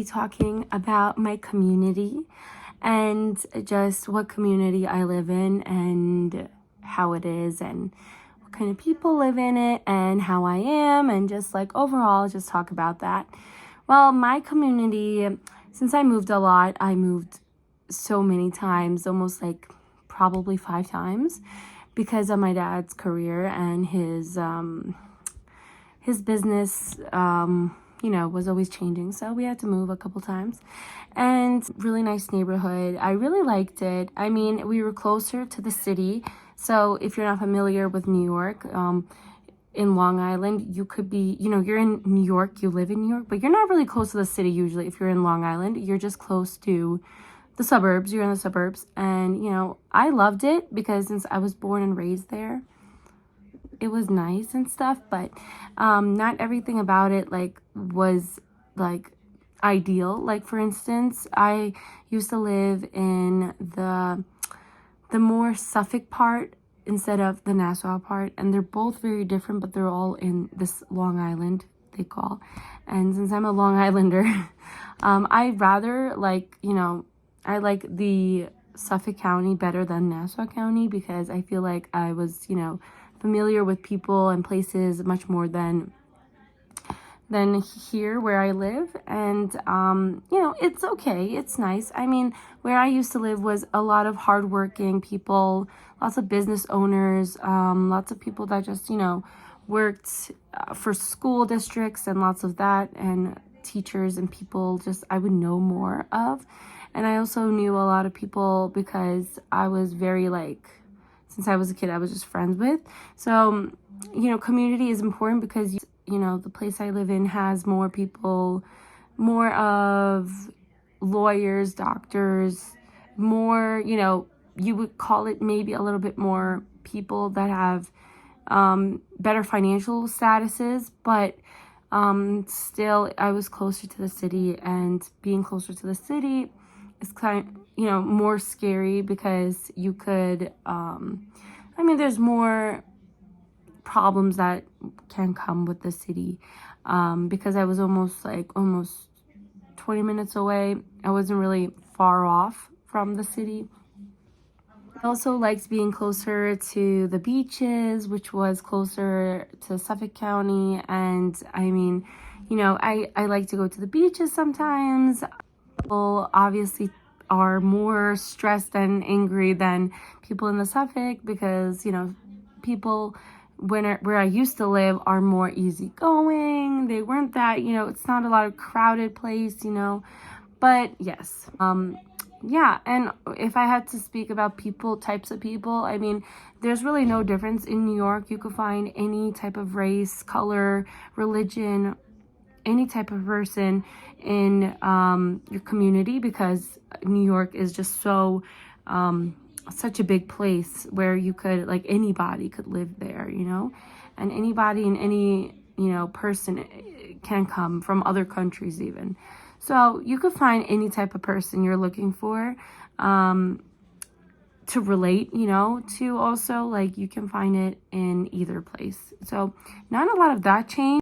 Talking about my community and just what community I live in and how it is and what kind of people live in it and how I am and just like overall just talk about that. Well, my community, since I moved a lot, I moved so many times, almost like probably 5 times because of my dad's career and his business was always changing, so we had to move a couple times. And really nice neighborhood. I really liked it. I mean, we were closer to the city, so if you're not familiar with New York, in Long Island, you could be, you're in New York, you live in New York, but you're not really close to the city usually. If you're in Long Island, you're just close to the suburbs. You're in the suburbs, and I loved it because since I was born and raised there, it was nice and stuff, but not everything about it was ideal. Like, for instance, I used to live in the more Suffolk part instead of the Nassau part, and they're both very different, but they're all in this Long Island they call. And since I'm a Long Islander, I rather I like the Suffolk County better than Nassau County because I feel like I was familiar with people and places much more than here where I live. And it's okay, it's nice. I mean, where I used to live was a lot of hardworking people, lots of business owners, lots of people that just worked for school districts and lots of that, and teachers and people just I would know more of. And I also knew a lot of people because I was very since I was a kid, I was just friends with. So, community is important because, the place I live in has more people, more of lawyers, doctors, more, you would call it maybe a little bit more people that have better financial statuses, but still I was closer to the city, and being closer to the city is kind of, more scary because you could, there's more problems that can come with the city because I was almost 20 minutes away. I wasn't really far off from the city. I also liked being closer to the beaches, which was closer to Suffolk County. And I mean, I like to go to the beaches sometimes. People obviously are more stressed and angry than people in the Suffolk because, people where I used to live are more easygoing. They weren't that, it's not a lot of crowded place, but yes. Yeah, and if I had to speak about types of people, I mean, there's really no difference in New York. You could find any type of race, color, religion, any type of person in your community because New York is just so such a big place where you could anybody could live there, and anybody and any person can come from other countries even. So you could find any type of person you're looking for to relate, to also you can find it in either place. So not a lot of that change.